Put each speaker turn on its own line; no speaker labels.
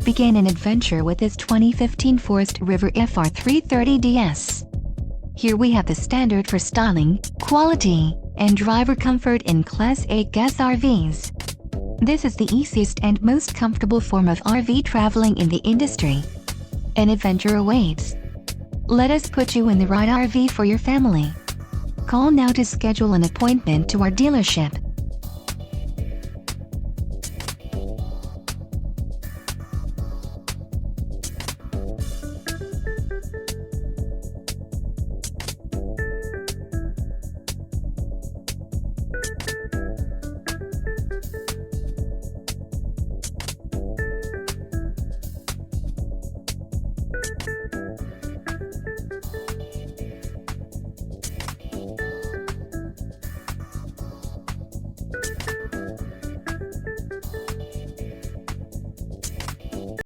Begin an adventure with this 2015 Forest River FR3 30DS. Here we have the standard for styling, quality, and driver comfort in Class A gas RVs. This is the easiest and most comfortable form of RV traveling in the industry. An adventure awaits. Let us put you in the right RV for your family. Call now to schedule an appointment to our dealership.